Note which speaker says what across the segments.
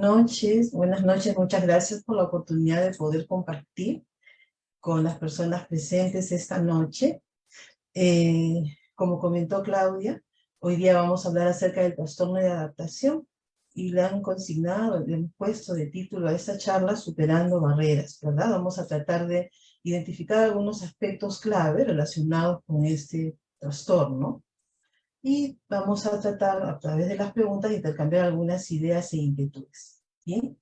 Speaker 1: Buenas noches, muchas gracias por la oportunidad de poder compartir con las personas presentes esta noche. Eh, Como comentó Claudia, hoy día vamos a hablar acerca del trastorno de adaptación y le han consignado, le han puesto de título a esta charla Superando Barreras, ¿verdad? Vamos a tratar de identificar algunos aspectos clave relacionados con este trastorno y vamos a tratar a través de las preguntas de intercambiar algunas ideas e inquietudes. ¿Bien?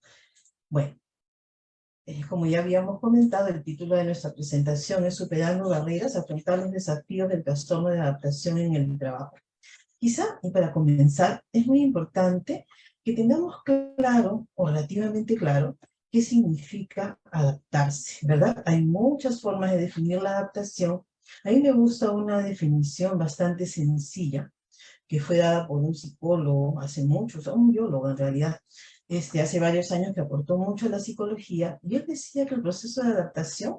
Speaker 1: Bueno, como ya habíamos comentado, el título de nuestra presentación es Superando barreras, afrontar los desafíos del trastorno de adaptación en el trabajo. Quizá, y para comenzar, es muy importante que tengamos claro, o relativamente claro, qué significa adaptarse, ¿verdad? Hay muchas formas de definir la adaptación. A mí me gusta una definición bastante sencilla, que fue dada por un psicólogo hace muchos, un biólogo en realidad, hace varios años, que aportó mucho a la psicología, y él decía que el proceso de adaptación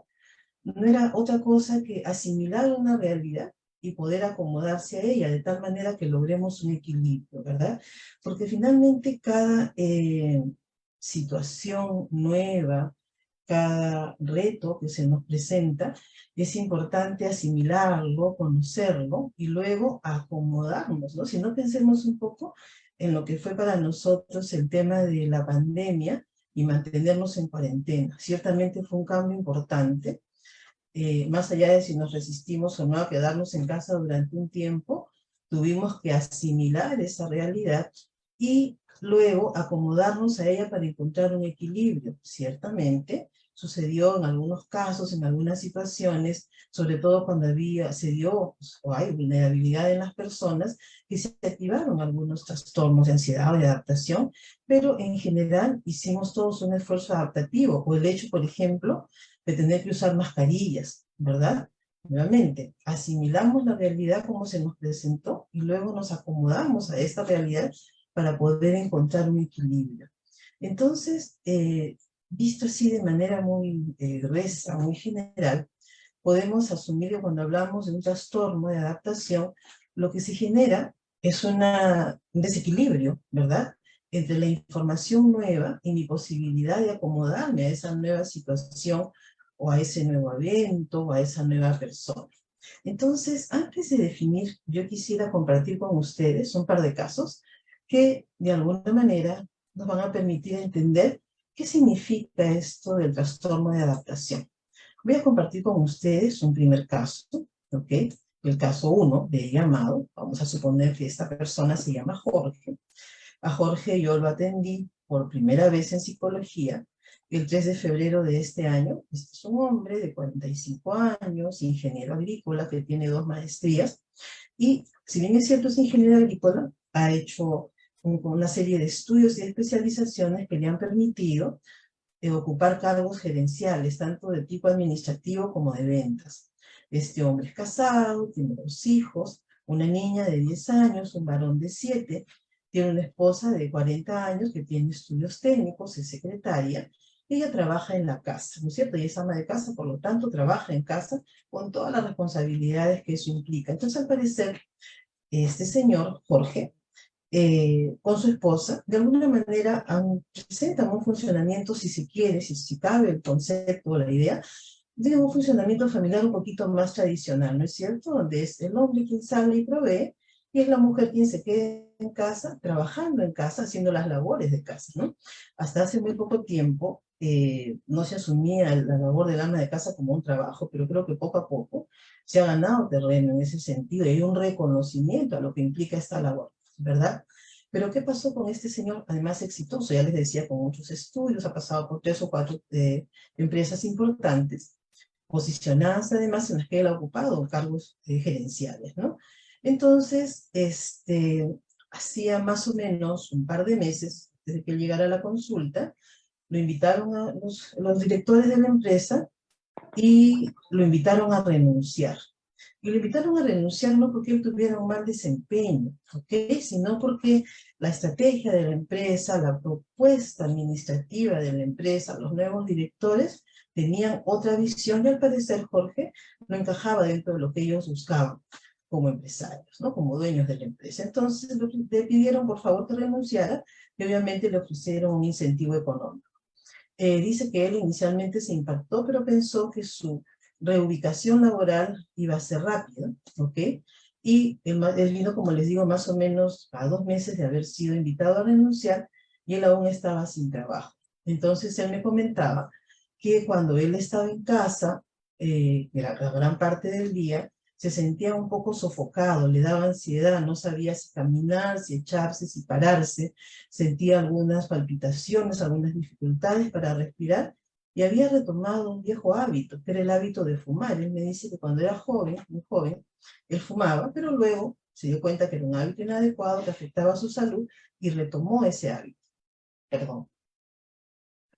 Speaker 1: no era otra cosa que asimilar una realidad y poder acomodarse a ella, de tal manera que logremos un equilibrio, ¿verdad? Porque finalmente cada situación nueva, cada reto que se nos presenta, es importante asimilarlo, conocerlo y luego acomodarnos, ¿no? Si no, pensemos un poco en lo que fue para nosotros el tema de la pandemia y mantenernos en cuarentena. Ciertamente fue un cambio importante, más allá de si nos resistimos o no a quedarnos en casa durante un tiempo, tuvimos que asimilar esa realidad y luego acomodarnos a ella para encontrar un equilibrio. Ciertamente sucedió en algunos casos, en algunas situaciones, sobre todo cuando se dio o hay vulnerabilidad en las personas, que se activaron algunos trastornos de ansiedad o de adaptación, pero en general hicimos todos un esfuerzo adaptativo, o el hecho, por ejemplo, de tener que usar mascarillas, ¿verdad? Nuevamente, asimilamos la realidad como se nos presentó y luego nos acomodamos a esta realidad para poder encontrar un equilibrio. Entonces, visto así de manera muy gruesa, muy general, podemos asumir que cuando hablamos de un trastorno de adaptación, lo que se genera es un desequilibrio, ¿verdad?, entre la información nueva y mi posibilidad de acomodarme a esa nueva situación o a ese nuevo evento o a esa nueva persona. Entonces, antes de definir, yo quisiera compartir con ustedes un par de casos que de alguna manera nos van a permitir entender qué significa esto del trastorno de adaptación. Voy a compartir con ustedes un primer caso, ¿ok? El caso 1 de llamado. Vamos a suponer que esta persona se llama Jorge. A Jorge yo lo atendí por primera vez en psicología el 3 de febrero de este año. Este es un hombre de 45 años, ingeniero agrícola, que tiene 2 maestrías. Y si bien es cierto, es ingeniero agrícola, ha hecho una serie de estudios y de especializaciones que le han permitido ocupar cargos gerenciales, tanto de tipo administrativo como de ventas. Este hombre es casado, tiene 2 hijos, una niña de 10 años, un varón de 7, tiene una esposa de 40 años que tiene estudios técnicos, es secretaria. Ella trabaja en la casa, ¿no es cierto? Ella es ama de casa, por lo tanto trabaja en casa con todas las responsabilidades que eso implica. Entonces, al parecer, este señor, Jorge, con su esposa, de alguna manera presentan un funcionamiento, si se quiere, si cabe el concepto o la idea, de un funcionamiento familiar un poquito más tradicional, ¿no es cierto? Donde es el hombre quien sale y provee, y es la mujer quien se queda en casa, trabajando en casa, haciendo las labores de casa, ¿no? Hasta hace muy poco tiempo no se asumía la labor del ama de casa como un trabajo, pero creo que poco a poco se ha ganado terreno en ese sentido, y hay un reconocimiento a lo que implica esta labor, ¿verdad? Pero ¿qué pasó con este señor? Además exitoso, ya les decía, con muchos estudios, ha pasado por 3 o 4 empresas importantes, posicionadas además en las que él ha ocupado cargos gerenciales, ¿no? Entonces, hacía más o menos un par de meses, desde que él llegara a la consulta, lo invitaron a los directores de la empresa y lo invitaron a renunciar. Y lo invitaron a renunciar no porque él tuviera un mal desempeño, ¿ok?, sino porque la estrategia de la empresa, la propuesta administrativa de la empresa, los nuevos directores tenían otra visión y al parecer Jorge no encajaba dentro de lo que ellos buscaban. como empresarios, ¿no? Como dueños de la empresa. Entonces le pidieron por favor que renunciara y obviamente le ofrecieron un incentivo económico. Dice que él inicialmente se impactó, pero pensó que su reubicación laboral iba a ser rápida, ¿ok? Y él vino, como les digo, más o menos a 2 meses de haber sido invitado a renunciar y él aún estaba sin trabajo. Entonces él me comentaba que cuando él estaba en casa, la gran parte del día, se sentía un poco sofocado, le daba ansiedad, no sabía si caminar, si echarse, si pararse, sentía algunas palpitaciones, algunas dificultades para respirar, y había retomado un viejo hábito, que era el hábito de fumar. Él me dice que cuando era joven, muy joven, él fumaba, pero luego se dio cuenta que era un hábito inadecuado, que afectaba a su salud, y retomó ese hábito. Perdón.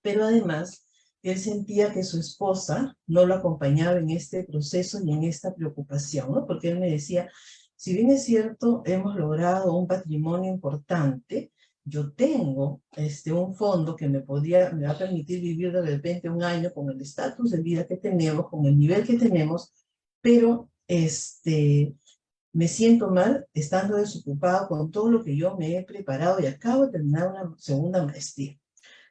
Speaker 1: Pero además, él sentía que su esposa no lo acompañaba en este proceso y en esta preocupación, ¿no? Porque él me decía, si bien es cierto, hemos logrado un patrimonio importante, yo tengo un fondo que me va a permitir vivir de repente un año con el estatus de vida que tenemos, con el nivel que tenemos, pero me siento mal estando desocupado con todo lo que yo me he preparado y acabo de terminar una segunda maestría.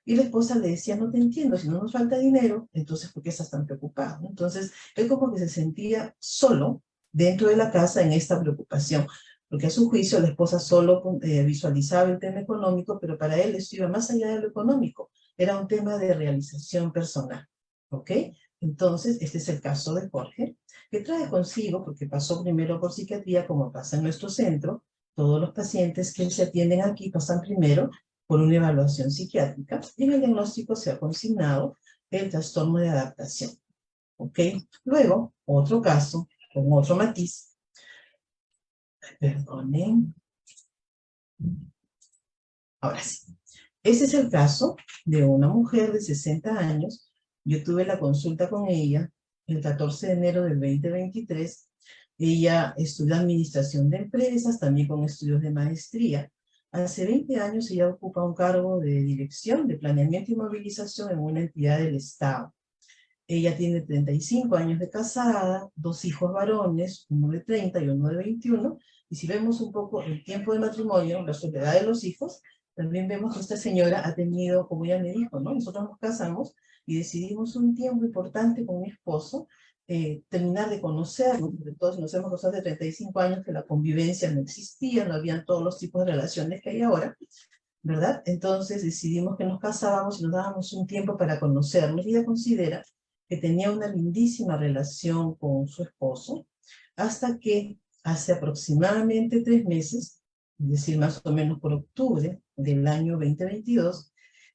Speaker 1: Y la esposa le decía, no te entiendo, si no nos falta dinero, entonces ¿por qué estás tan preocupado? Entonces, él como que se sentía solo dentro de la casa en esta preocupación, porque a su juicio la esposa solo visualizaba el tema económico, pero para él esto iba más allá de lo económico, era un tema de realización personal, ¿ok? Entonces, este es el caso de Jorge, que trae consigo, porque pasó primero por psiquiatría, como pasa en nuestro centro, todos los pacientes que se atienden aquí pasan primero por una evaluación psiquiátrica, y en el diagnóstico se ha consignado el trastorno de adaptación. ¿Ok? Luego, otro caso, con otro matiz. Perdonen. Ahora sí. Ese es el caso de una mujer de 60 años. Yo tuve la consulta con ella el 14 de enero del 2023. Ella estudia administración de empresas, también con estudios de maestría. Hace 20 años ella ocupa un cargo de dirección de planeamiento y movilización en una entidad del Estado. Ella tiene 35 años de casada, 2 hijos varones, uno de 30 y uno de 21. Y si vemos un poco el tiempo de matrimonio, la soledad de los hijos, también vemos que esta señora ha tenido, como ella me dijo, ¿no? Nosotros nos casamos y decidimos un tiempo importante con mi esposo, terminar de conocernos, porque todos nos hemos casado de 35 años, que la convivencia no existía, no habían todos los tipos de relaciones que hay ahora, ¿verdad? Entonces decidimos que nos casábamos y nos dábamos un tiempo para conocernos, y ella considera que tenía una lindísima relación con su esposo, hasta que hace aproximadamente 3 meses, es decir, más o menos por octubre del año 2022,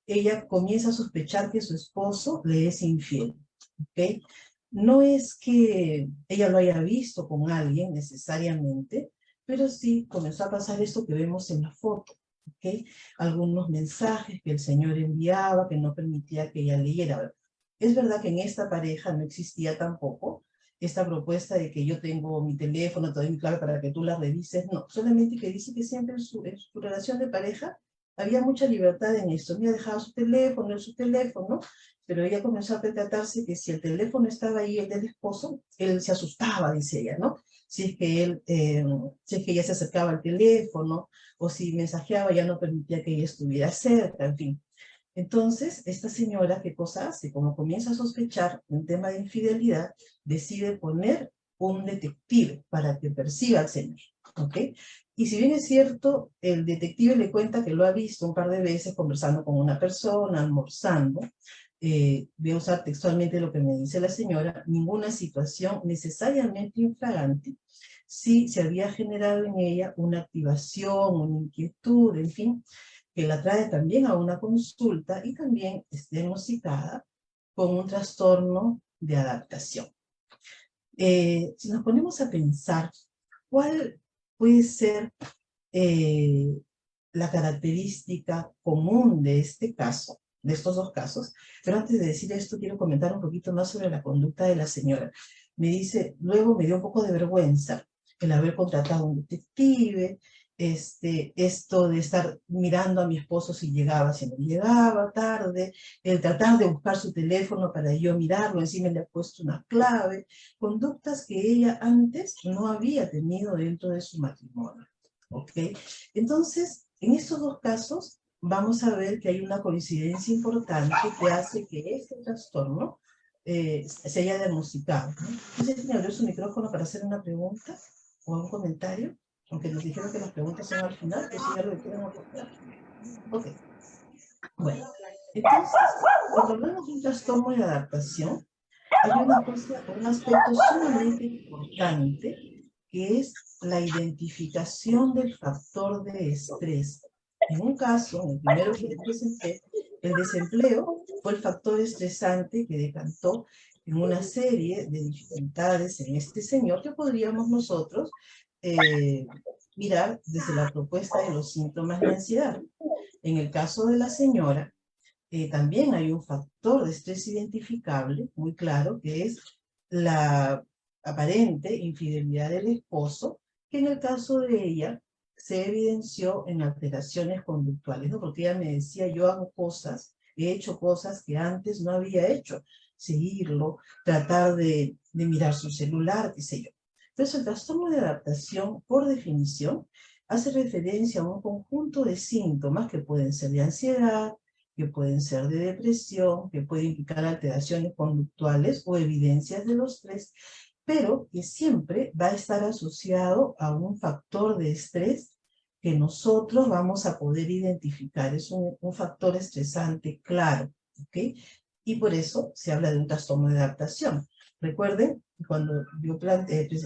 Speaker 1: ella comienza a sospechar que su esposo le es infiel, ¿ok? No es que ella lo haya visto con alguien necesariamente, pero sí comenzó a pasar esto que vemos en la foto, ¿ok? Algunos mensajes que el Señor enviaba que no permitía que ella leyera. Es verdad que en esta pareja no existía tampoco esta propuesta de que yo tengo mi teléfono, te doy mi clave para que tú la revises, no, solamente que dice que siempre en su relación de pareja había mucha libertad en esto. Ella dejaba su teléfono, pero ella comenzó a percatarse que si el teléfono estaba ahí, el del esposo, él se asustaba, dice ella, ¿no? Si es que si es que ella se acercaba al teléfono, o si mensajeaba, ya no permitía que ella estuviera cerca, en fin. Entonces, esta señora, ¿qué cosa hace? Como comienza a sospechar un tema de infidelidad, decide poner un detective para que persiga al señor, ¿ok? Y si bien es cierto, el detective le cuenta que lo ha visto un par de veces conversando con una persona, almorzando, voy a usar textualmente lo que me dice la señora, ninguna situación necesariamente infragante, sí se había generado en ella una activación, una inquietud, en fin, que la trae también a una consulta y también es diagnosticada con un trastorno de adaptación. Si nos ponemos a pensar, ¿cuál puede ser la característica común de este caso, de estos dos casos? Pero antes de decir esto, quiero comentar un poquito más sobre la conducta de la señora. Me dice, luego me dio un poco de vergüenza el haber contratado a un detective, esto de estar mirando a mi esposo si llegaba, si no llegaba tarde, el tratar de buscar su teléfono para yo mirarlo, encima le ha puesto una clave, conductas que ella antes no había tenido dentro de su matrimonio. ¿Ok? Entonces, en estos dos casos, vamos a ver que hay una coincidencia importante que hace que este trastorno se haya diagnosticado, ¿no? Entonces, ¿me abrió su micrófono para hacer una pregunta o un comentario? Aunque nos dijeron que las preguntas son al final, pero si ya lo quieren aportar. Ok. Bueno, entonces, cuando hablamos de un trastorno de adaptación, hay una cosa, un aspecto sumamente importante, que es la identificación del factor de estrés. En un caso, en el primero que les presenté, el desempleo fue el factor estresante que decantó en una serie de dificultades en este señor que podríamos nosotros mirar desde la propuesta de los síntomas de ansiedad. En el caso de la señora, también hay un factor de estrés identificable, muy claro, que es la aparente infidelidad del esposo, que en el caso de ella se evidenció en alteraciones conductuales, ¿no? Porque ella me decía, yo hago cosas, he hecho cosas que antes no había hecho, seguirlo, tratar de mirar su celular, qué sé yo. Entonces, el trastorno de adaptación, por definición, hace referencia a un conjunto de síntomas que pueden ser de ansiedad, que pueden ser de depresión, que pueden implicar alteraciones conductuales o evidencias de los tres, pero que siempre va a estar asociado a un factor de estrés que nosotros vamos a poder identificar. Es un factor estresante claro, ¿ok? Y por eso se habla de un trastorno de adaptación. Recuerden, cuando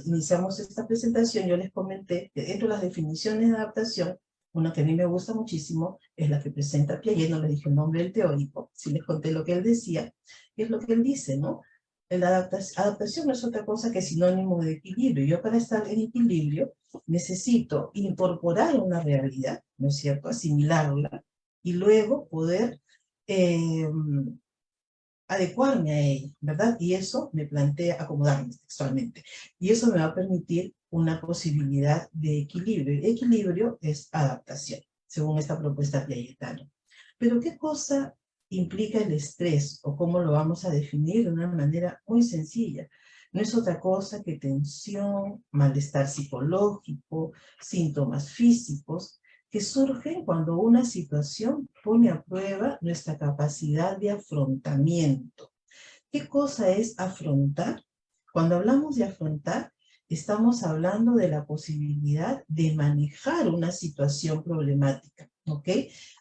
Speaker 1: iniciamos esta presentación, yo les comenté que dentro de las definiciones de adaptación, una que a mí me gusta muchísimo es la que presenta Piaget, no les dije el nombre del teórico, sí les conté lo que él decía, que es lo que él dice, ¿no? La adaptación no es otra cosa que sinónimo de equilibrio. Yo para estar en equilibrio necesito incorporar una realidad, ¿no es cierto? Asimilarla y luego poder adecuarme a ella, ¿verdad? Y eso me plantea acomodarme textualmente. Y eso me va a permitir una posibilidad de equilibrio. El equilibrio es adaptación, según esta propuesta piagetana. Pero ¿qué cosa implica el estrés o cómo lo vamos a definir de una manera muy sencilla? No es otra cosa que tensión, malestar psicológico, síntomas físicos que surgen cuando una situación pone a prueba nuestra capacidad de afrontamiento. ¿Qué cosa es afrontar? Cuando hablamos de afrontar, estamos hablando de la posibilidad de manejar una situación problemática, ¿ok?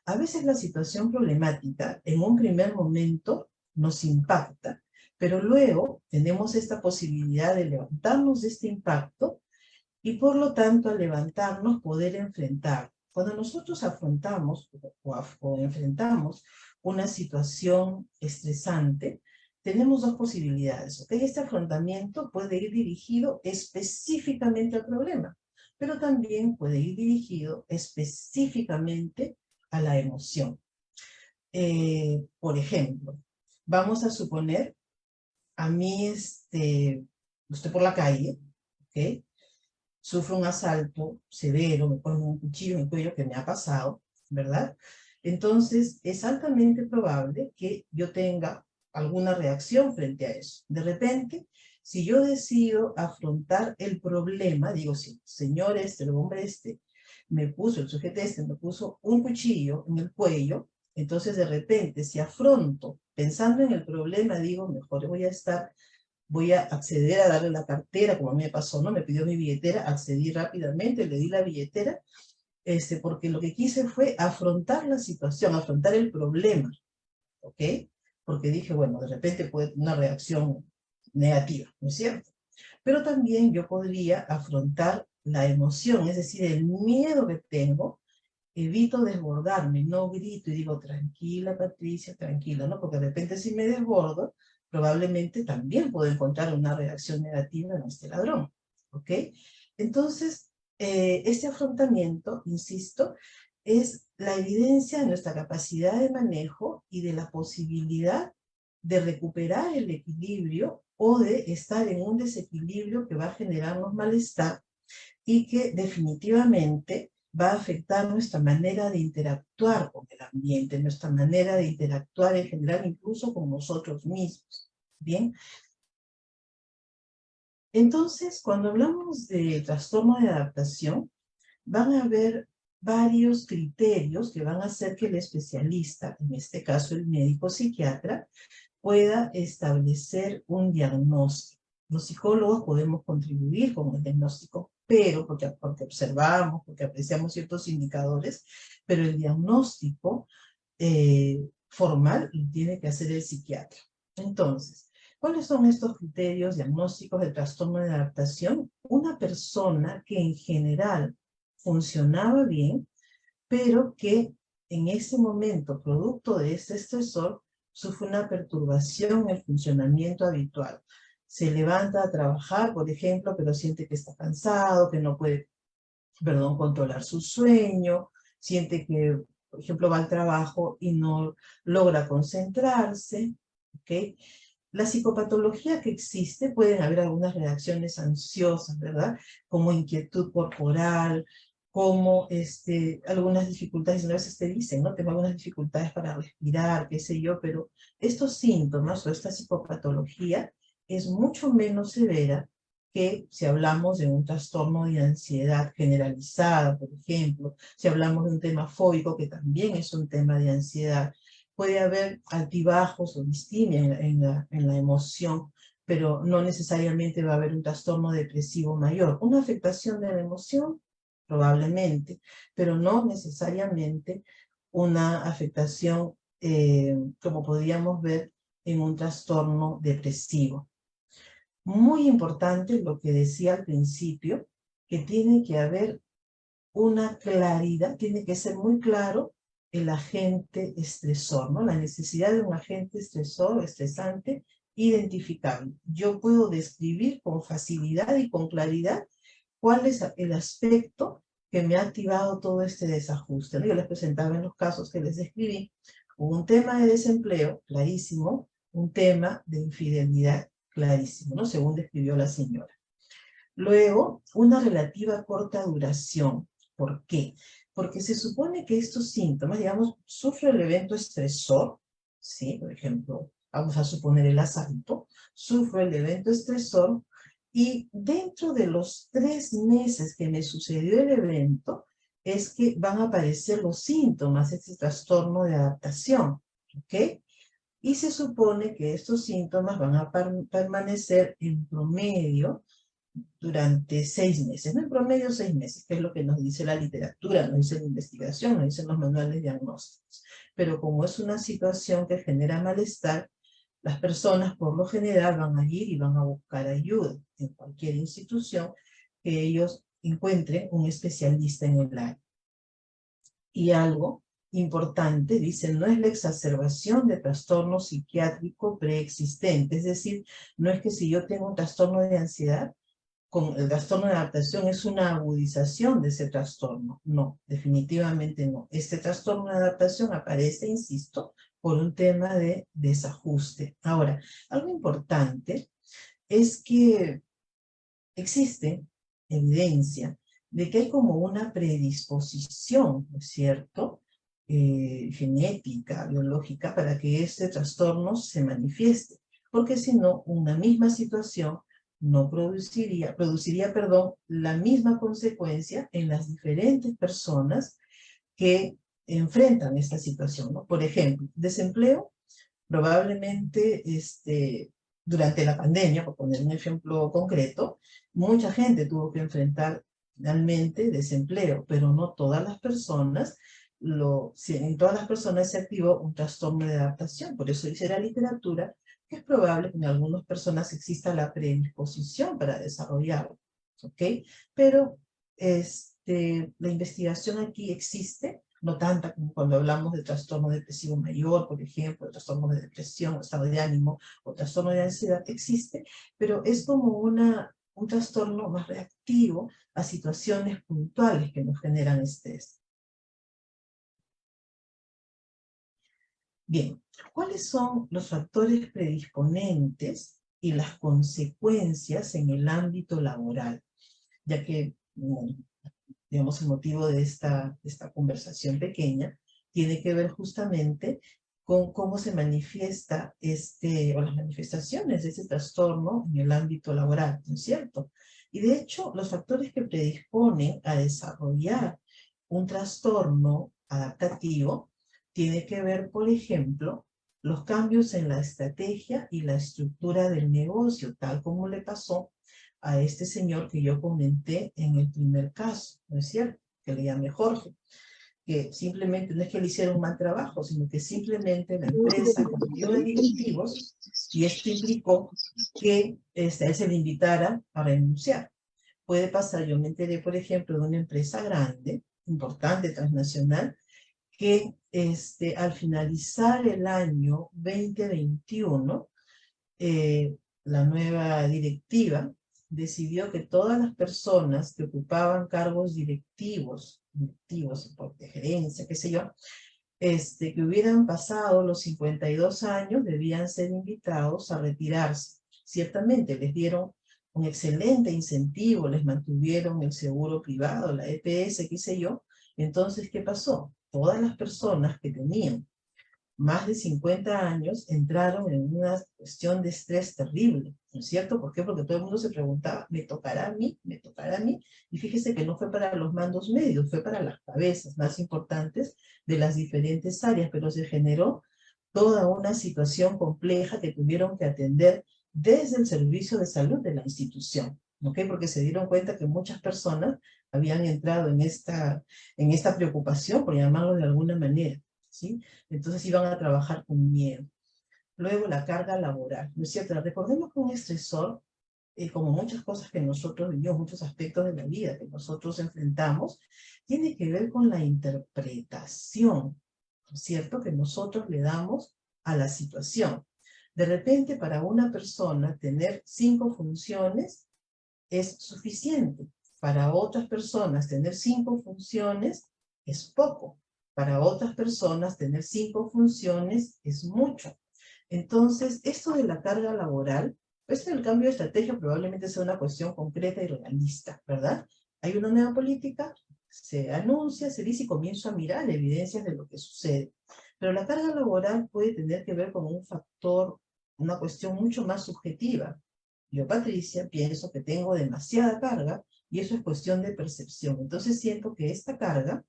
Speaker 1: A veces la situación problemática en un primer momento nos impacta, pero luego tenemos esta posibilidad de levantarnos de este impacto y por lo tanto al levantarnos poder enfrentar. Cuando nosotros afrontamos o enfrentamos una situación estresante, tenemos dos posibilidades, ¿ok? Este afrontamiento puede ir dirigido específicamente al problema, pero también puede ir dirigido específicamente a la emoción. Por ejemplo, vamos a suponer, a mí, estoy por la calle, ¿ok? Sufro un asalto severo, me ponen un cuchillo en el cuello que me ha pasado, ¿verdad? Entonces, es altamente probable que yo tenga alguna reacción frente a eso. De repente, si yo decido afrontar el problema, digo, si el señor el hombre el sujeto me puso un cuchillo en el cuello, entonces de repente, si afronto pensando en el problema, digo, mejor voy a acceder a darle la cartera, como a mí me pasó, ¿no? Me pidió mi billetera, accedí rápidamente, le di la billetera, porque lo que quise fue afrontar la situación, afrontar el problema, ¿ok? Porque dije, bueno, de repente puede tener una reacción negativa, ¿no es cierto? Pero también yo podría afrontar la emoción, es decir, el miedo que tengo, evito desbordarme, no grito y digo, tranquila Patricia, tranquila, ¿no? Porque de repente si me desbordo, probablemente también puedo encontrar una reacción negativa en este ladrón, ¿ok? Entonces, este afrontamiento, insisto, es la evidencia de nuestra capacidad de manejo y de la posibilidad de recuperar el equilibrio o de estar en un desequilibrio que va a generarnos malestar y que definitivamente va a afectar nuestra manera de interactuar con el ambiente, nuestra manera de interactuar en general, incluso con nosotros mismos. Bien. Entonces, cuando hablamos de trastorno de adaptación, van a haber varios criterios que van a hacer que el especialista, en este caso el médico psiquiatra, pueda establecer un diagnóstico. Los psicólogos podemos contribuir con el diagnóstico, pero porque observamos, porque apreciamos ciertos indicadores, pero el diagnóstico formal lo tiene que hacer el psiquiatra. Entonces, ¿cuáles son estos criterios diagnósticos del trastorno de adaptación? Una persona que en general funcionaba bien, pero que en ese momento, producto de este estresor, sufre una perturbación en el funcionamiento habitual. Se levanta a trabajar, por ejemplo, pero siente que está cansado, que no puede, controlar su sueño, siente que, por ejemplo, va al trabajo y no logra concentrarse, ¿ok? La psicopatología que existe, pueden haber algunas reacciones ansiosas, ¿verdad? Como inquietud corporal, como algunas dificultades, a veces te dicen, ¿no? Tengo algunas dificultades para respirar, qué sé yo, pero estos síntomas o esta psicopatología es mucho menos severa que si hablamos de un trastorno de ansiedad generalizada, por ejemplo, si hablamos de un tema fóbico, que también es un tema de ansiedad. Puede haber altibajos o distimia en la emoción, pero no necesariamente va a haber un trastorno depresivo mayor. Una afectación de la emoción, probablemente, pero no necesariamente una afectación como podríamos ver en un trastorno depresivo. Muy importante lo que decía al principio, que tiene que haber una claridad, tiene que ser muy claro el agente estresor, ¿no? La necesidad de un agente estresor, estresante, identificable. Yo puedo describir con facilidad y con claridad cuál es el aspecto que me ha activado todo este desajuste, ¿no? Yo les presentaba en los casos que les describí un tema de desempleo, clarísimo, un tema de infidelidad, clarísimo, ¿no? Según describió la señora. Luego, una relativa corta duración. ¿Por qué? Porque se supone que estos síntomas, digamos, sufre el evento estresor, ¿sí? Por ejemplo, vamos a suponer el asalto, sufre el evento estresor y dentro de los 3 meses que me sucedió el evento, es que van a aparecer los síntomas, este trastorno de adaptación, ¿ok? Y se supone que estos síntomas van a permanecer en promedio durante 6 meses, ¿no? En promedio 6 meses, que es lo que nos dice la literatura, nos dice la investigación, nos dicen los manuales diagnósticos. Pero como es una situación que genera malestar, las personas por lo general van a ir y van a buscar ayuda en cualquier institución que ellos encuentren un especialista en el área. Y algo importante, dicen, no es la exacerbación de trastorno psiquiátrico preexistente, es decir, no es que si yo tengo un trastorno de ansiedad, con el trastorno de adaptación es una agudización de ese trastorno. No, definitivamente no. Este trastorno de adaptación aparece, insisto, por un tema de desajuste. Ahora, algo importante es que existe evidencia de que hay como una predisposición, ¿no es cierto?, genética, biológica, para que este trastorno se manifieste. Porque si no, una misma situación no produciría, la misma consecuencia en las diferentes personas que enfrentan esta situación, ¿no? Por ejemplo, desempleo, probablemente durante la pandemia, por poner un ejemplo concreto, mucha gente tuvo que enfrentar finalmente desempleo, pero no todas las personas, en todas las personas se activó un trastorno de adaptación. Por eso dice la literatura que es probable que en algunas personas exista la predisposición para desarrollarlo, ¿ok? Pero la investigación aquí existe, no tanta como cuando hablamos de trastorno depresivo mayor, por ejemplo, trastorno de depresión, estado de ánimo, o trastorno de ansiedad, existe, pero es como un trastorno más reactivo a situaciones puntuales que nos generan estrés. Bien, ¿cuáles son los factores predisponentes y las consecuencias en el ámbito laboral? Ya que digamos, el motivo de esta conversación pequeña, tiene que ver justamente con cómo se manifiesta o las manifestaciones de ese trastorno en el ámbito laboral, ¿no es cierto? Y de hecho, los factores que predisponen a desarrollar un trastorno adaptativo tiene que ver, por ejemplo, los cambios en la estrategia y la estructura del negocio, tal como le pasó a este señor que yo comenté en el primer caso, ¿no es cierto? Que le llamé Jorge, que simplemente no es que le hiciera un mal trabajo, sino que simplemente la empresa cambió de directivos y esto implicó que a él se le invitara a renunciar. Puede pasar, yo me enteré, por ejemplo, de una empresa grande, importante, transnacional, que al finalizar el año 2021, la nueva directiva decidió que todas las personas que ocupaban cargos directivos de gerencia, qué sé yo, que hubieran pasado los 52 años debían ser invitados a retirarse. Ciertamente les dieron un excelente incentivo, les mantuvieron el seguro privado, la EPS, qué sé yo. Entonces, ¿qué pasó? Todas las personas que tenían más de 50 años entraron en una cuestión de estrés terrible, ¿no es cierto? ¿Por qué? Porque todo el mundo se preguntaba, ¿me tocará a mí? ¿Me tocará a mí? Y fíjese que no fue para los mandos medios, fue para las cabezas más importantes de las diferentes áreas, pero se generó toda una situación compleja que tuvieron que atender desde el servicio de salud de la institución, ¿ok? Porque se dieron cuenta que muchas personas habían entrado en esta preocupación, por llamarlo de alguna manera, ¿sí? Entonces iban a trabajar con miedo. Luego la carga laboral, ¿no es cierto? Recordemos que un estresor, como muchas cosas que nosotros vivimos, muchos aspectos de la vida que nosotros enfrentamos, tiene que ver con la interpretación, ¿no es cierto?, que nosotros le damos a la situación. De repente, para una persona, tener 5 funciones es suficiente. Para otras personas, tener 5 funciones es poco. Para otras personas, tener 5 funciones es mucho. Entonces, esto de la carga laboral, esto del cambio de estrategia probablemente sea una cuestión concreta y realista, ¿verdad? Hay una nueva política, se anuncia, se dice y comienzo a mirar evidencias de lo que sucede. Pero la carga laboral puede tener que ver con un factor, una cuestión mucho más subjetiva. Yo, Patricia, pienso que tengo demasiada carga y eso es cuestión de percepción. Entonces siento que esta carga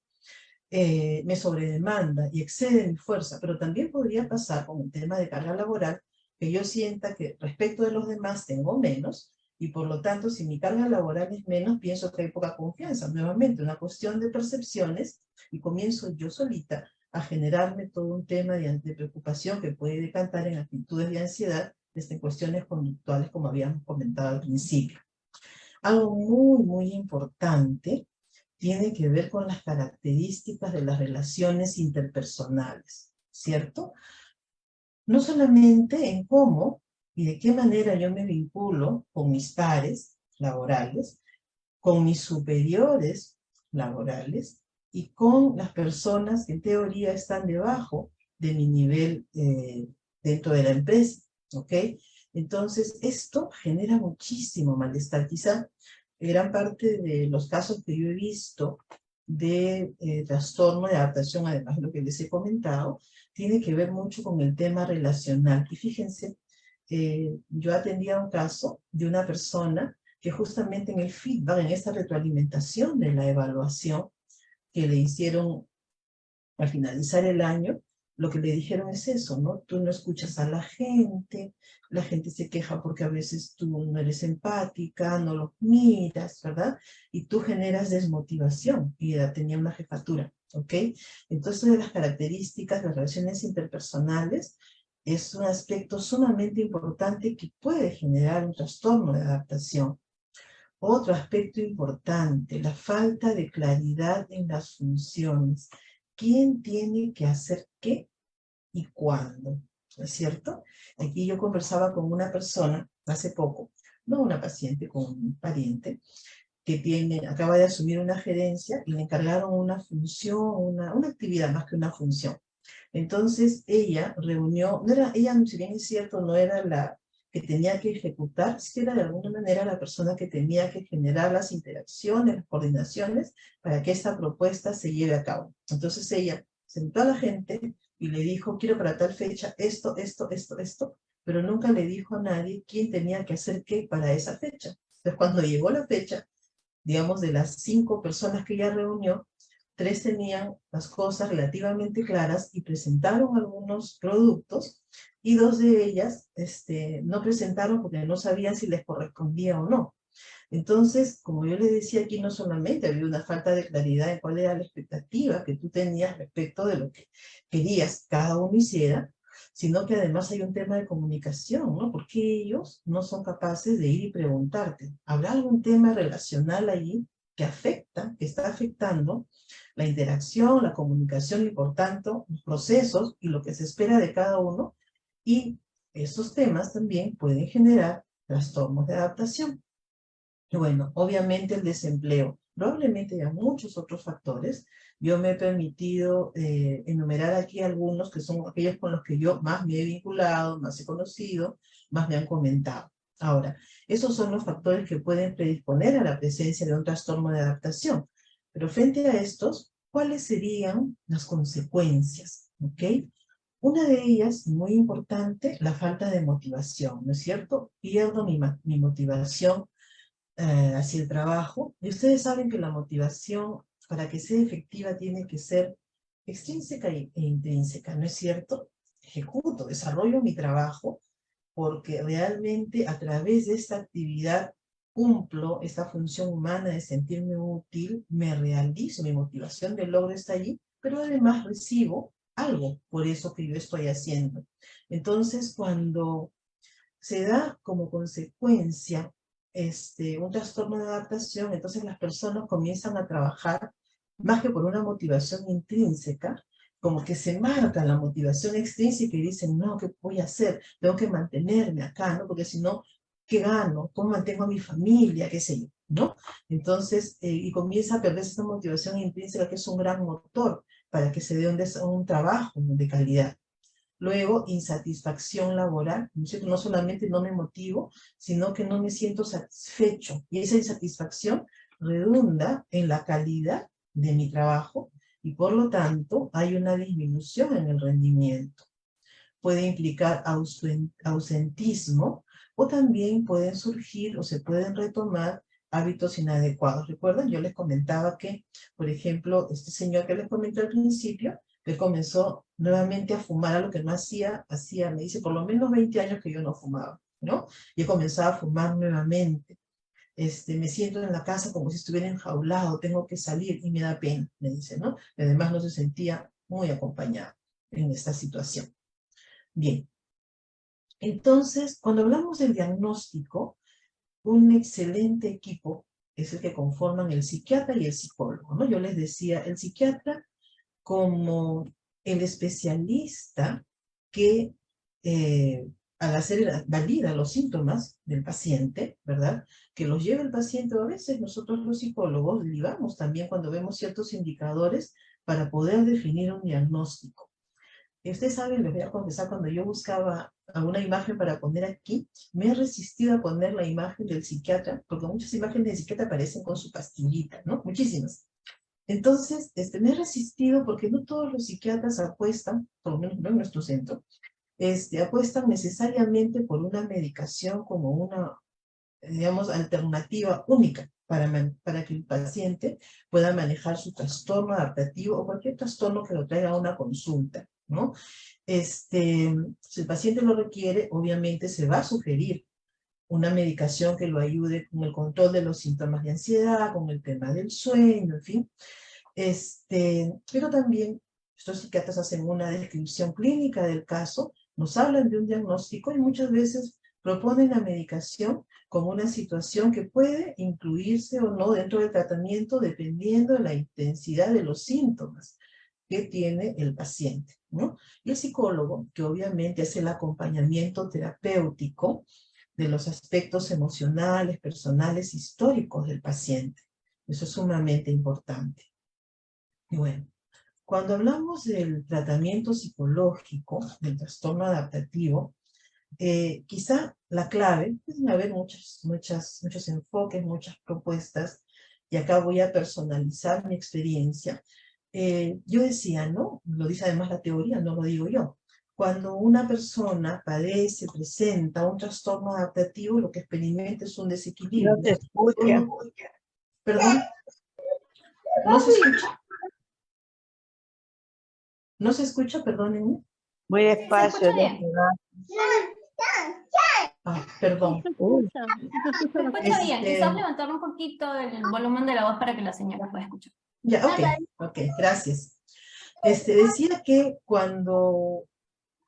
Speaker 1: me sobredemanda y excede mi fuerza, pero también podría pasar con el tema de carga laboral, que yo sienta que respecto de los demás tengo menos, y por lo tanto, si mi carga laboral es menos, pienso que hay poca confianza. Nuevamente, una cuestión de percepciones, y comienzo yo solita a generarme todo un tema de preocupación que puede decantar en actitudes de ansiedad, desde cuestiones conductuales, como habíamos comentado al principio. Algo muy, muy importante tiene que ver con las características de las relaciones interpersonales, ¿cierto? No solamente en cómo y de qué manera yo me vinculo con mis pares laborales, con mis superiores laborales y con las personas que en teoría están debajo de mi nivel dentro de la empresa, ¿ok? Entonces, esto genera muchísimo malestar. Quizá gran parte de los casos que yo he visto de trastorno de adaptación, además de lo que les he comentado, tiene que ver mucho con el tema relacional. Y fíjense, yo atendía un caso de una persona que justamente en el feedback, en esta retroalimentación de la evaluación que le hicieron al finalizar el año, lo que le dijeron es eso, ¿no? Tú no escuchas a la gente se queja porque a veces tú no eres empática, no los miras, ¿verdad? Y tú generas desmotivación, y ella tenía una jefatura, ¿ok? Entonces, de las características de las relaciones interpersonales, es un aspecto sumamente importante que puede generar un trastorno de adaptación. Otro aspecto importante, la falta de claridad en las funciones. ¿Quién tiene que hacer qué y cuándo? ¿No es cierto? Aquí yo conversaba con una persona hace poco, no una paciente, con un pariente, que acaba de asumir una gerencia y le encargaron una función, una actividad más que una función. Entonces ella reunió, no era, ella, si bien es cierto, no era que tenía que ejecutar, si era de alguna manera la persona que tenía que generar las interacciones, las coordinaciones, para que esta propuesta se lleve a cabo. Entonces ella sentó a la gente y le dijo, quiero para tal fecha esto, esto, esto, esto, pero nunca le dijo a nadie quién tenía que hacer qué para esa fecha. Entonces cuando llegó la fecha, digamos, de las 5 personas que ella reunió, 3 tenían las cosas relativamente claras y presentaron algunos productos, y 2 de ellas no presentaron porque no sabían si les correspondía o no. Entonces, como yo les decía aquí, no solamente había una falta de claridad en cuál era la expectativa que tú tenías respecto de lo que querías cada uno hiciera, sino que además hay un tema de comunicación, ¿no? Porque ellos no son capaces de ir y preguntarte, ¿habrá algún tema relacional allí que afecta, que está afectando la interacción, la comunicación y por tanto los procesos y lo que se espera de cada uno? Y esos temas también pueden generar trastornos de adaptación. Y bueno, obviamente el desempleo, probablemente haya muchos otros factores. Yo me he permitido enumerar aquí algunos que son aquellos con los que yo más me he vinculado, más he conocido, más me han comentado. Ahora, esos son los factores que pueden predisponer a la presencia de un trastorno de adaptación. Pero frente a estos, ¿cuáles serían las consecuencias? ¿Ok? Una de ellas, muy importante, la falta de motivación, ¿no es cierto? Pierdo mi motivación hacia el trabajo. Y ustedes saben que la motivación, para que sea efectiva, tiene que ser extrínseca e intrínseca, ¿no es cierto? Ejecuto, desarrollo mi trabajo, porque realmente a través de esta actividad cumplo esta función humana de sentirme útil, me realizo, mi motivación de logro está allí, pero además recibo algo por eso que yo estoy haciendo. Entonces, cuando se da como consecuencia un trastorno de adaptación, entonces las personas comienzan a trabajar más que por una motivación intrínseca, como que se marca la motivación extrínseca y dicen, no, ¿qué voy a hacer? Tengo que mantenerme acá, ¿no? Porque si no, ¿qué gano? ¿Cómo mantengo a mi familia? ¿Qué sé yo? ¿No? Entonces, y comienza a perderse esta motivación intrínseca que es un gran motor para que se dé un trabajo de calidad. Luego, insatisfacción laboral, ¿no es cierto? No solamente no me motivo, sino que no me siento satisfecho. Y esa insatisfacción redunda en la calidad de mi trabajo y por lo tanto hay una disminución en el rendimiento. Puede implicar ausentismo o también pueden surgir o se pueden retomar hábitos inadecuados. ¿Recuerdan? Yo les comentaba que, por ejemplo, este señor que les comenté al principio, que comenzó nuevamente a fumar, a lo que no hacía, me dice, por lo menos 20 años que yo no fumaba, ¿no? Y he comenzado a fumar nuevamente. Me siento en la casa como si estuviera enjaulado, tengo que salir y me da pena, me dice, ¿no? Y además no se sentía muy acompañado en esta situación. Bien, entonces, cuando hablamos del diagnóstico, un excelente equipo es el que conforman el psiquiatra y el psicólogo, ¿no? Yo les decía, el psiquiatra como el especialista que al hacer, valida los síntomas del paciente, ¿verdad? Que los lleva el paciente, o a veces nosotros los psicólogos ligamos también cuando vemos ciertos indicadores para poder definir un diagnóstico. Y ustedes saben, les voy a confesar, cuando yo buscaba alguna imagen para poner aquí, me he resistido a poner la imagen del psiquiatra, porque muchas imágenes del psiquiatra aparecen con su pastillita, ¿no? Muchísimas. Entonces, me he resistido porque no todos los psiquiatras apuestan, por lo menos no en nuestro centro, apuestan necesariamente por una medicación como una, digamos, alternativa única para que el paciente pueda manejar su trastorno adaptativo o cualquier trastorno que lo traiga a una consulta, ¿no? Si el paciente lo requiere, obviamente se va a sugerir una medicación que lo ayude con el control de los síntomas de ansiedad, con el tema del sueño, en fin. Pero también estos psiquiatras hacen una descripción clínica del caso, nos hablan de un diagnóstico y muchas veces proponen la medicación como una situación que puede incluirse o no dentro del tratamiento dependiendo de la intensidad de los síntomas que tiene el paciente, ¿no? Y el psicólogo, que obviamente hace el acompañamiento terapéutico de los aspectos emocionales, personales, históricos del paciente. Eso es sumamente importante. Y bueno, cuando hablamos del tratamiento psicológico, del trastorno adaptativo, Quizá la clave, pueden haber muchos enfoques, muchas propuestas, y acá voy a personalizar mi experiencia. Yo decía, ¿no? Lo dice además la teoría, no lo digo yo. Cuando una persona padece, presenta un trastorno adaptativo, lo que experimenta es un
Speaker 2: No
Speaker 1: desequilibrio.
Speaker 2: se escucha.
Speaker 1: Perdón, ¿no se escucha? ¿No se escucha? Perdónenme.
Speaker 2: Muy
Speaker 3: ¿Se
Speaker 2: despacio.
Speaker 3: escucha bien?
Speaker 1: Ah, perdón.
Speaker 3: Se escucha bien.
Speaker 1: Este,
Speaker 3: Quizás levantar un poquito el volumen de la voz para que la señora pueda escuchar.
Speaker 1: ya, ok, gracias. Decía que cuando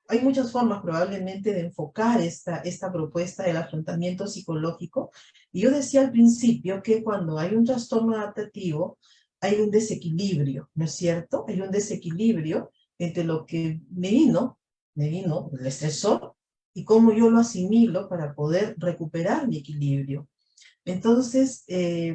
Speaker 1: hay muchas formas probablemente de enfocar esta propuesta del afrontamiento psicológico, y yo decía al principio que cuando hay un trastorno adaptativo, hay un desequilibrio, ¿no es cierto? Hay un desequilibrio entre lo que me vino el estresor, y cómo yo lo asimilo para poder recuperar mi equilibrio. Entonces,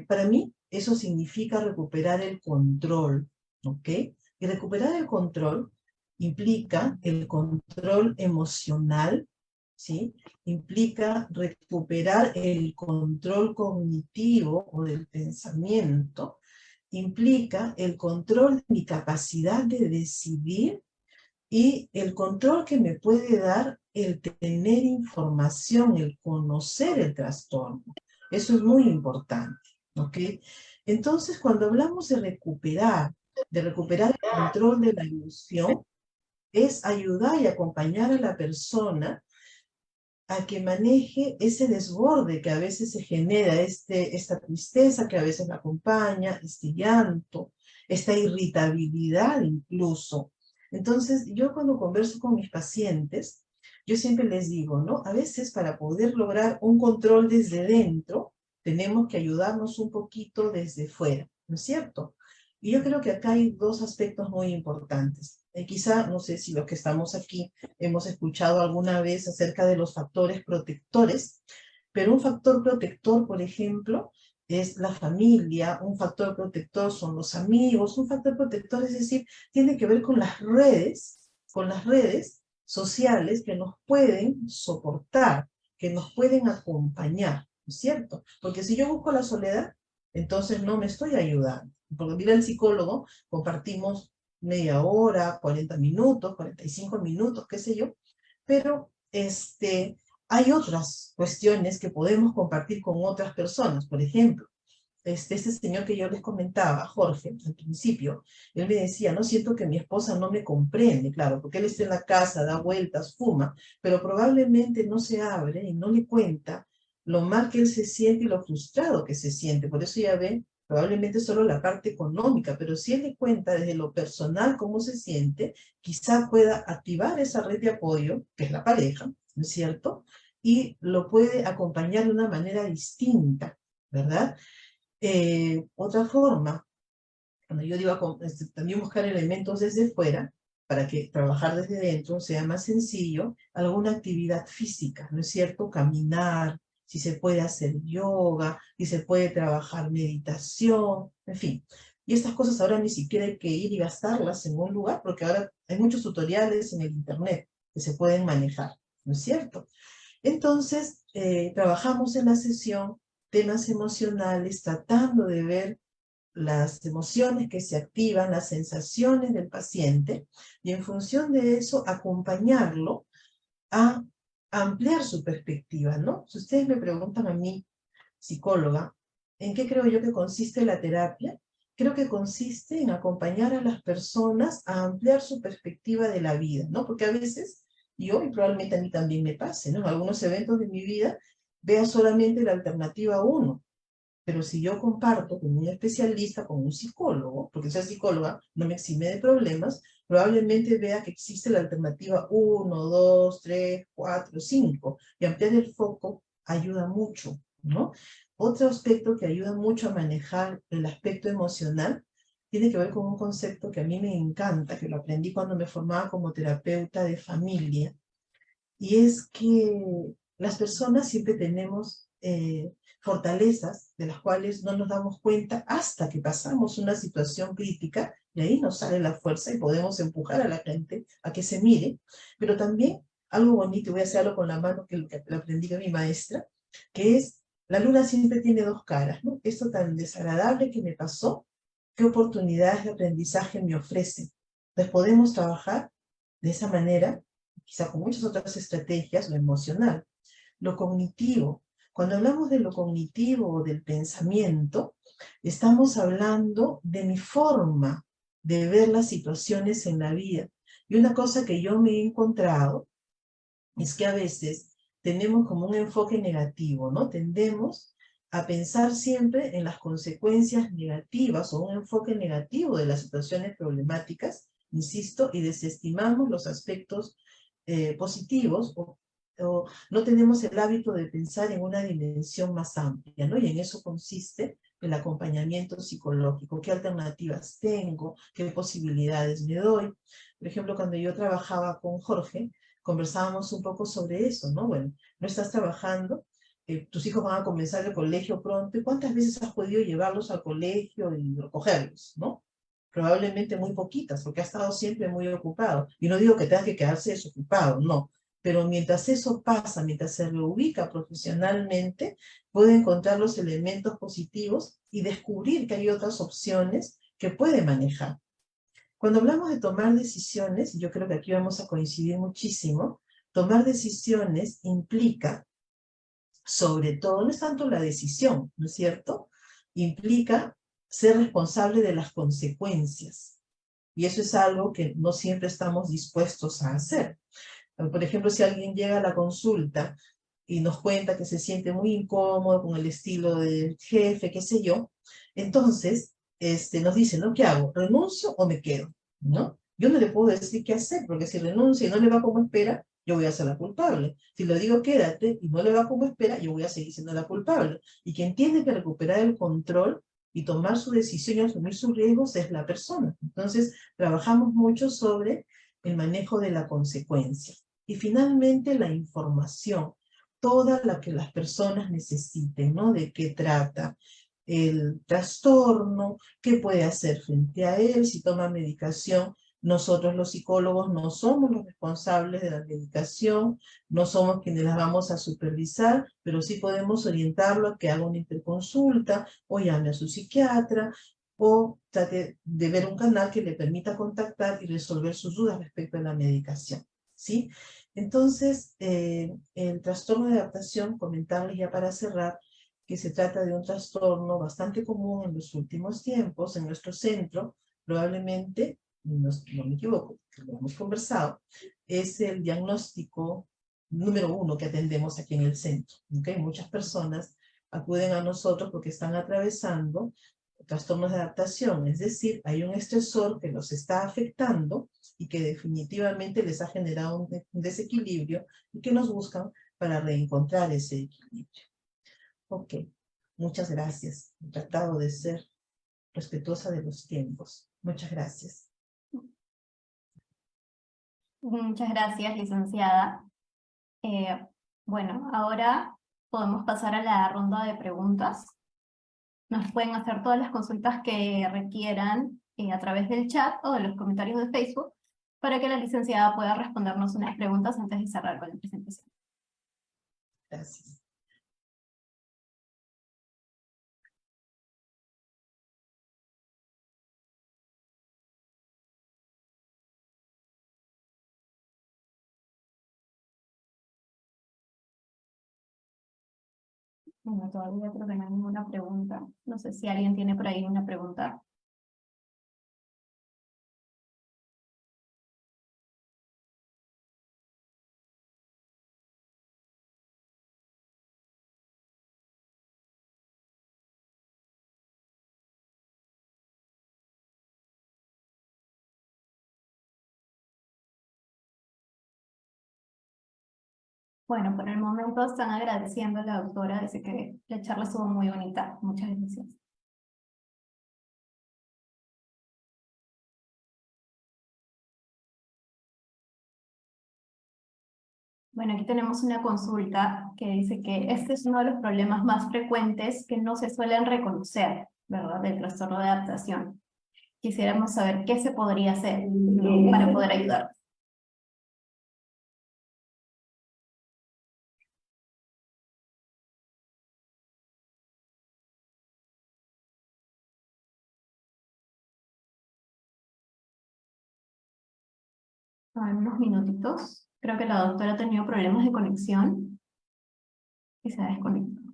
Speaker 1: para mí, eso significa recuperar el control, ¿ok? Y recuperar el control implica el control emocional, ¿sí? Implica recuperar el control cognitivo o del pensamiento, implica el control de mi capacidad de decidir y el control que me puede dar el tener información, el conocer el trastorno. Eso es muy importante, ¿ok? Entonces, cuando hablamos de recuperar el control de la emoción, es ayudar y acompañar a la persona a que maneje ese desborde que a veces se genera, esta tristeza que a veces la acompaña, este llanto, esta irritabilidad incluso. Entonces, yo cuando converso con mis pacientes, yo siempre les digo, ¿no? A veces para poder lograr un control desde dentro, tenemos que ayudarnos un poquito desde fuera, ¿no es cierto? Y yo creo que acá hay dos aspectos muy importantes. Quizá, no sé si los que estamos aquí hemos escuchado alguna vez acerca de los factores protectores, pero un factor protector, por ejemplo, es la familia, un factor protector son los amigos, un factor protector, es decir, tiene que ver con las redes sociales que nos pueden soportar, que nos pueden acompañar, ¿no es cierto? Porque si yo busco la soledad, entonces no me estoy ayudando. Porque mira, el psicólogo, compartimos media hora, 40 minutos, 45 minutos, qué sé yo, pero hay otras cuestiones que podemos compartir con otras personas. Por ejemplo, este señor que yo les comentaba, Jorge, al principio, él me decía, no siento que mi esposa no me comprende, claro, porque él está en la casa, da vueltas, fuma, pero probablemente no se abre y no le cuenta lo mal que él se siente y lo frustrado que se siente. Por eso ya ve, probablemente solo la parte económica, pero si él le cuenta desde lo personal cómo se siente, quizá pueda activar esa red de apoyo, que es la pareja, ¿no es cierto? Y lo puede acompañar de una manera distinta, ¿verdad? Otra forma, cuando yo digo también buscar elementos desde fuera, para que trabajar desde dentro sea más sencillo, alguna actividad física, ¿no es cierto? Caminar, si se puede hacer yoga, si se puede trabajar meditación, en fin. Y estas cosas ahora ni siquiera hay que ir y gastarlas en un lugar, porque ahora hay muchos tutoriales en el internet que se pueden manejar, ¿no es cierto? Entonces, trabajamos en la sesión temas emocionales, tratando de ver las emociones que se activan, las sensaciones del paciente, y en función de eso acompañarlo a ampliar su perspectiva, ¿no? Si ustedes me preguntan a mí, psicóloga, ¿en qué creo yo que consiste la terapia? Creo que consiste en acompañar a las personas a ampliar su perspectiva de la vida, ¿no? Porque a veces, yo, y probablemente a mí también me pase, ¿no? En algunos eventos de mi vida, veo solamente la alternativa uno, pero si yo comparto con un especialista, con un psicólogo, porque sea psicóloga no me exime de problemas, probablemente vea que existe la alternativa uno, 2, 3, 4, 5, y ampliar el foco ayuda mucho, ¿no? Otro aspecto que ayuda mucho a manejar el aspecto emocional tiene que ver con un concepto que a mí me encanta, que lo aprendí cuando me formaba como terapeuta de familia, y es que las personas siempre tenemos fortalezas de las cuales no nos damos cuenta hasta que pasamos una situación crítica, y ahí nos sale la fuerza y podemos empujar a la gente a que se mire, pero también algo bonito, y voy a hacerlo con la mano que lo aprendí de mi maestra, que es, la luna siempre tiene dos caras, ¿no? Esto tan desagradable que me pasó, ¿qué oportunidades de aprendizaje me ofrecen? Entonces podemos trabajar de esa manera, quizá con muchas otras estrategias, lo emocional, lo cognitivo. Cuando hablamos de lo cognitivo o del pensamiento, estamos hablando de mi forma de ver las situaciones en la vida. Y una cosa que yo me he encontrado es que a veces tenemos como un enfoque negativo, ¿no? Tendemos a pensar siempre en las consecuencias negativas o un enfoque negativo de las situaciones problemáticas, insisto, y desestimamos los aspectos positivos o no tenemos el hábito de pensar en una dimensión más amplia, ¿no? Y en eso consiste el acompañamiento psicológico. ¿Qué alternativas tengo? ¿Qué posibilidades me doy? Por ejemplo, cuando yo trabajaba con Jorge, conversábamos un poco sobre eso, ¿no? Bueno, no estás trabajando, tus hijos van a comenzar el colegio pronto, ¿y cuántas veces has podido llevarlos al colegio y recogerlos, ¿no? Probablemente muy poquitas, porque ha estado siempre muy ocupado. Y no digo que tengas que quedarse desocupado, no. Pero mientras eso pasa, mientras se reubica profesionalmente, puede encontrar los elementos positivos y descubrir que hay otras opciones que puede manejar. Cuando hablamos de tomar decisiones, yo creo que aquí vamos a coincidir muchísimo, tomar decisiones implica, sobre todo, no es tanto la decisión, ¿no es cierto? Implica ser responsable de las consecuencias. Y eso es algo que no siempre estamos dispuestos a hacer. Por ejemplo, si alguien llega a la consulta y nos cuenta que se siente muy incómodo con el estilo del jefe, qué sé yo, entonces nos dice, ¿no? ¿Qué hago? ¿Renuncio o me quedo? ¿No? Yo no le puedo decir qué hacer, porque si renuncia y no le va como espera, yo voy a ser la culpable. Si le digo quédate y no le va como espera, yo voy a seguir siendo la culpable. Y quien tiene que recuperar el control y tomar su decisión y asumir sus riesgos es la persona. Entonces, trabajamos mucho sobre el manejo de la consecuencia. Y finalmente, la información, toda la que las personas necesiten, ¿no? De qué trata el trastorno, qué puede hacer frente a él, si toma medicación. Nosotros los psicólogos no somos los responsables de la medicación, no somos quienes las vamos a supervisar, pero sí podemos orientarlo a que haga una interconsulta o llame a su psiquiatra o trate de ver un canal que le permita contactar y resolver sus dudas respecto a la medicación, ¿sí? Entonces, el trastorno de adaptación, comentarles ya para cerrar, que se trata de un trastorno bastante común en los últimos tiempos en nuestro centro, probablemente, no me equivoco, lo hemos conversado, es el diagnóstico número 1 que atendemos aquí en el centro. ¿Okay? Muchas personas acuden a nosotros porque están atravesando trastornos de adaptación, es decir, hay un estresor que los está afectando y que definitivamente les ha generado un desequilibrio y que nos buscan para reencontrar ese equilibrio. Ok, muchas gracias. He tratado de ser respetuosa de los tiempos. Muchas gracias.
Speaker 3: Muchas gracias, licenciada. Bueno, ahora podemos pasar a la ronda de preguntas. Nos pueden hacer todas las consultas que requieran a través del chat o de los comentarios de Facebook para que la licenciada pueda respondernos unas preguntas antes de cerrar con la presentación.
Speaker 1: Gracias.
Speaker 3: Bueno, todavía creo que no hay ninguna pregunta. No sé si alguien tiene por ahí una pregunta. Bueno, por el momento están agradeciendo a la doctora, dice que la charla estuvo muy bonita. Muchas gracias. Bueno, aquí tenemos una consulta que dice que este es uno de los problemas más frecuentes que no se suelen reconocer, ¿verdad? Del trastorno de adaptación. Quisiéramos saber qué se podría hacer, ¿no? Para poder ayudar. A ver, unos minutitos. Creo que la doctora ha tenido problemas de conexión y se ha desconectado.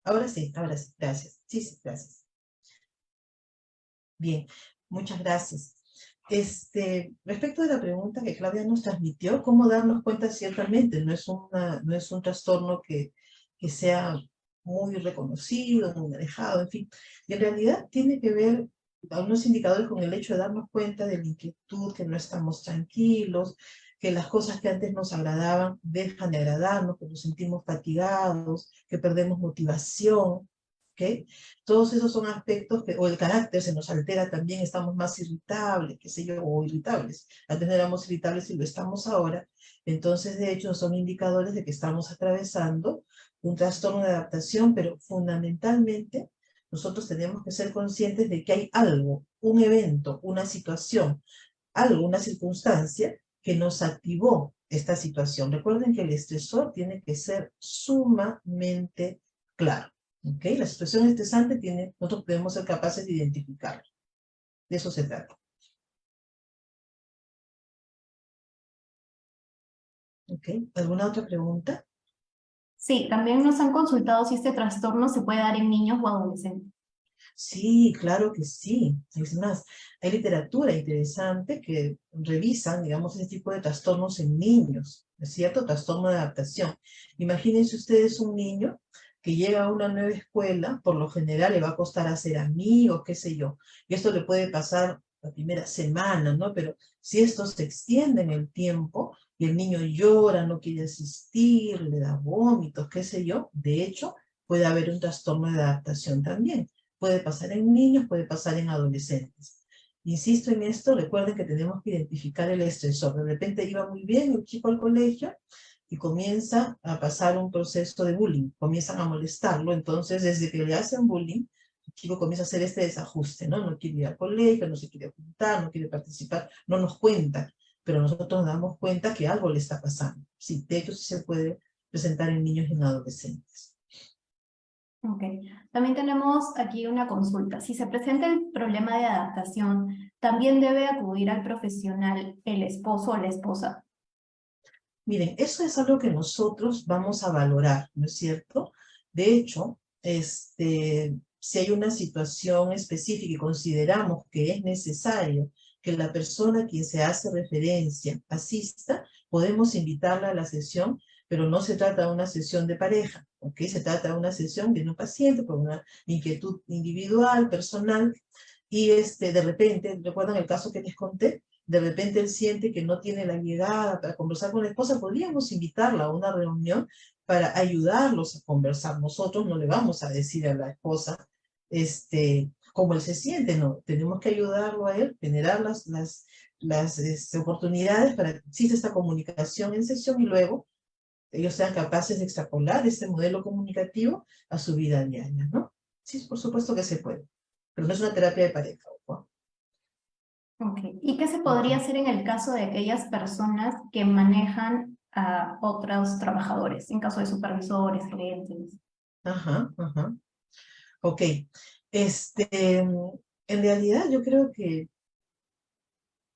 Speaker 1: Ahora sí, gracias. Sí, sí, gracias. Bien, muchas gracias. Respecto de la pregunta que Claudia nos transmitió, ¿cómo darnos cuenta si realmente no es un trastorno que sea muy reconocido, muy manejado, en fin? Y en realidad tiene que ver algunos indicadores con el hecho de darnos cuenta de la inquietud, que no estamos tranquilos, que las cosas que antes nos agradaban dejan de agradarnos, que nos sentimos fatigados, que perdemos motivación, ¿ok? Todos esos son aspectos que, o el carácter se nos altera también, estamos más irritables, qué sé yo, o irritables. Antes no éramos irritables y lo estamos ahora. Entonces, de hecho, son indicadores de que estamos atravesando un trastorno de adaptación, pero fundamentalmente nosotros tenemos que ser conscientes de que hay algo, un evento, una situación, algo, una circunstancia que nos activó esta situación. Recuerden que el estresor tiene que ser sumamente claro. ¿Ok? La situación estresante nosotros debemos ser capaces de identificarla. De eso se trata. ¿Ok? ¿Alguna otra pregunta?
Speaker 3: Sí, también nos han consultado si este trastorno se puede dar en niños o adolescentes.
Speaker 1: Sí, claro que sí. Es más, hay literatura interesante que revisan, digamos, ese tipo de trastornos en niños, ¿es cierto? Trastorno de adaptación. Imagínense ustedes un niño que llega a una nueva escuela, por lo general le va a costar hacer amigos, qué sé yo, y esto le puede pasar la primera semana, ¿no? Pero si esto se extiende en el tiempo y el niño llora, no quiere asistir, le da vómitos, qué sé yo, de hecho, puede haber un trastorno de adaptación también. Puede pasar en niños, puede pasar en adolescentes. Insisto en esto, recuerden que tenemos que identificar el estresor. De repente iba muy bien el chico al colegio y comienza a pasar un proceso de bullying, comienzan a molestarlo, entonces desde que le hacen bullying, el chico comienza a hacer este desajuste, ¿no? No quiere ir al colegio, no se quiere juntar, no quiere participar, no nos cuenta, pero nosotros nos damos cuenta que algo le está pasando. Sí, de hecho sí se puede presentar en niños y en adolescentes.
Speaker 3: Ok. También tenemos aquí una consulta. Si se presenta el problema de adaptación, ¿también debe acudir al profesional el esposo o la esposa?
Speaker 1: Miren, eso es algo que nosotros vamos a valorar, ¿no es cierto? De hecho, si hay una situación específica y consideramos que es necesario que la persona a quien se hace referencia asista, podemos invitarla a la sesión, pero no se trata de una sesión de pareja, ¿ok? Se trata de una sesión de un paciente por una inquietud individual, personal, y de repente, ¿recuerdan el caso que les conté? De repente él siente que no tiene la llegada para conversar con la esposa, podríamos invitarla a una reunión para ayudarlos a conversar. Nosotros no le vamos a decir a la esposa cómo él se siente, no. Tenemos que ayudarlo a él, generar las oportunidades para que exista esta comunicación en sesión y luego ellos sean capaces de extrapolar este modelo comunicativo a su vida diaria, ¿no? Sí, por supuesto que se puede, pero no es una terapia de pareja, ¿no?
Speaker 3: Ok. ¿Y qué se
Speaker 1: Ok.
Speaker 3: podría hacer en el caso de aquellas personas que manejan a otros trabajadores, en caso de supervisores, gerentes?
Speaker 1: Ajá, ajá. Ok. En realidad yo creo que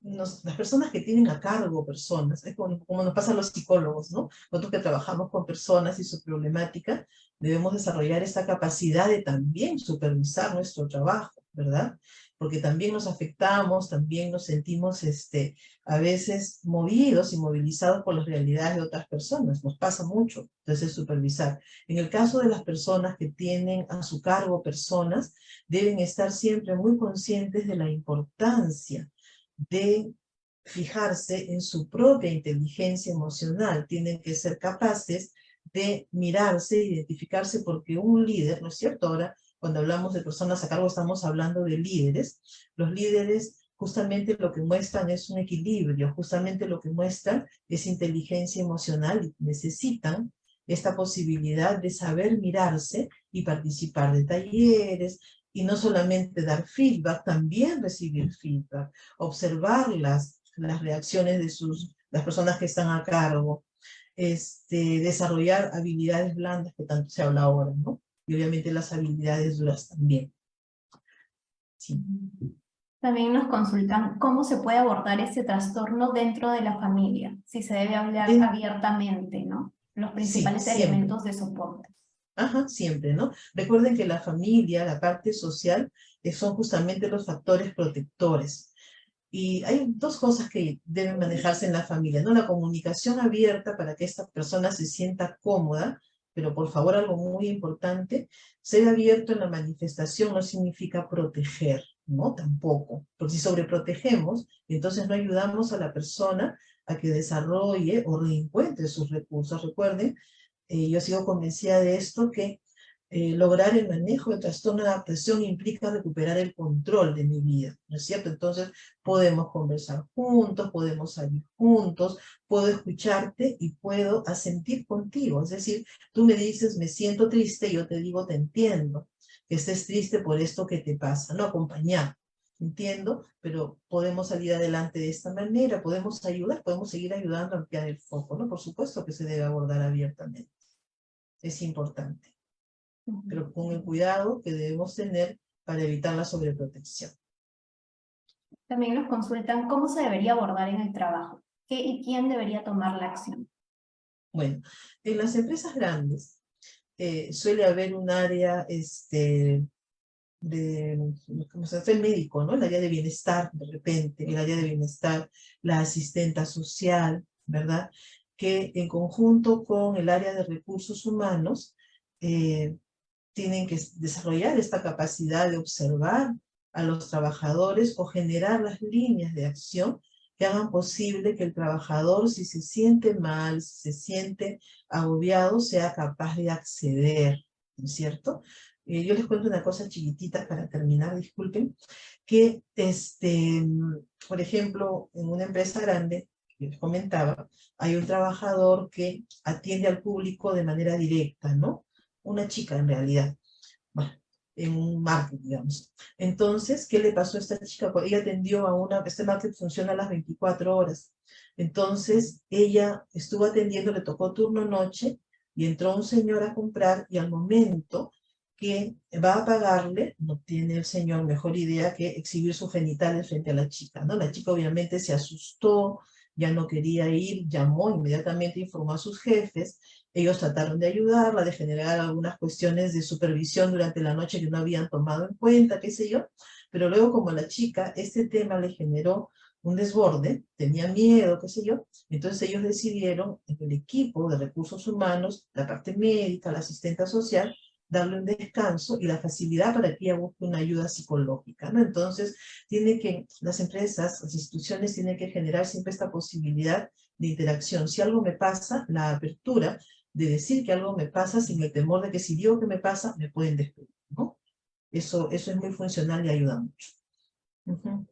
Speaker 1: las personas que tienen a cargo personas, es como nos pasa a los psicólogos, ¿no? Nosotros que trabajamos con personas y su problemática, debemos desarrollar esta capacidad de también supervisar nuestro trabajo, ¿verdad? Porque también nos afectamos, también nos sentimos a veces movidos y movilizados por las realidades de otras personas. Nos pasa mucho, entonces supervisar. En el caso de las personas que tienen a su cargo personas, deben estar siempre muy conscientes de la importancia de fijarse en su propia inteligencia emocional. Tienen que ser capaces de mirarse, identificarse, porque un líder, ¿no es cierto? Ahora, cuando hablamos de personas a cargo, estamos hablando de líderes. Los líderes justamente lo que muestran es un equilibrio, justamente lo que muestran es inteligencia emocional y necesitan esta posibilidad de saber mirarse y participar de talleres, y no solamente dar feedback, también recibir feedback, observar las reacciones de las personas que están a cargo, desarrollar habilidades blandas que tanto se habla ahora, ¿no? Y obviamente las habilidades duras también. Sí.
Speaker 3: También nos consultan cómo se puede abordar ese trastorno dentro de la familia, si se debe hablar abiertamente, ¿no? Los
Speaker 1: Sí,
Speaker 3: principales
Speaker 1: siempre.
Speaker 3: elementos de soporte.
Speaker 1: Ajá, siempre, ¿no? Recuerden que la familia, la parte social, son justamente los factores protectores. Y hay dos cosas que deben manejarse en la familia, ¿no? La comunicación abierta para que esta persona se sienta cómoda, pero por favor algo muy importante, ser abierto en la manifestación no significa proteger, ¿no? Tampoco, porque si sobreprotegemos, entonces no ayudamos a la persona a que desarrolle o reencuentre sus recursos. Recuerden, yo sigo convencida de esto, que lograr el manejo del trastorno de adaptación implica recuperar el control de mi vida, ¿no es cierto? Entonces podemos conversar juntos, podemos salir juntos, puedo escucharte y puedo asentir contigo. Es decir, tú me dices, me siento triste, yo te digo, te entiendo, que estés triste por esto que te pasa, no acompañar. Entiendo, pero podemos salir adelante de esta manera, podemos ayudar, podemos seguir ayudando a ampliar el foco, ¿no? Por supuesto que se debe abordar abiertamente. Es importante, pero con el cuidado que debemos tener para evitar la sobreprotección.
Speaker 3: También nos consultan cómo se debería abordar en el trabajo, qué y quién debería tomar la acción.
Speaker 1: Bueno, en las empresas grandes suele haber un área como se hace el médico, ¿no? El área de bienestar, de repente, el área de bienestar, la asistenta social, ¿verdad? Que en conjunto con el área de recursos humanos, tienen que desarrollar esta capacidad de observar a los trabajadores o generar las líneas de acción que hagan posible que el trabajador, si se siente mal, si se siente agobiado, sea capaz de acceder, ¿no es cierto? Yo les cuento una cosa chiquitita para terminar, disculpen, que por ejemplo, en una empresa grande, que les comentaba, hay un trabajador que atiende al público de manera directa, ¿no? Una chica en realidad, bueno, en un market, digamos. Entonces, ¿qué le pasó a esta chica? Pues ella atendió este market funciona a las 24 horas. Entonces, ella estuvo atendiendo, le tocó turno noche, y entró un señor a comprar, y al momento que va a pagarle, no tiene el señor mejor idea que exhibir sus genitales frente a la chica, ¿no? La chica obviamente se asustó, ya no quería ir, llamó inmediatamente, informó a sus jefes. Ellos trataron de ayudarla, de generar algunas cuestiones de supervisión durante la noche que no habían tomado en cuenta, qué sé yo, pero luego como la chica, este tema le generó un desborde, tenía miedo, qué sé yo, entonces ellos decidieron, en el equipo de recursos humanos, la parte médica, la asistente social, darle un descanso y la facilidad para que ella busque una ayuda psicológica, ¿no? Entonces, las empresas, las instituciones tienen que generar siempre esta posibilidad de interacción. Si algo me pasa, la apertura de decir que algo me pasa sin el temor de que si digo que me pasa, me pueden despedir, ¿no? Eso es muy funcional y ayuda mucho.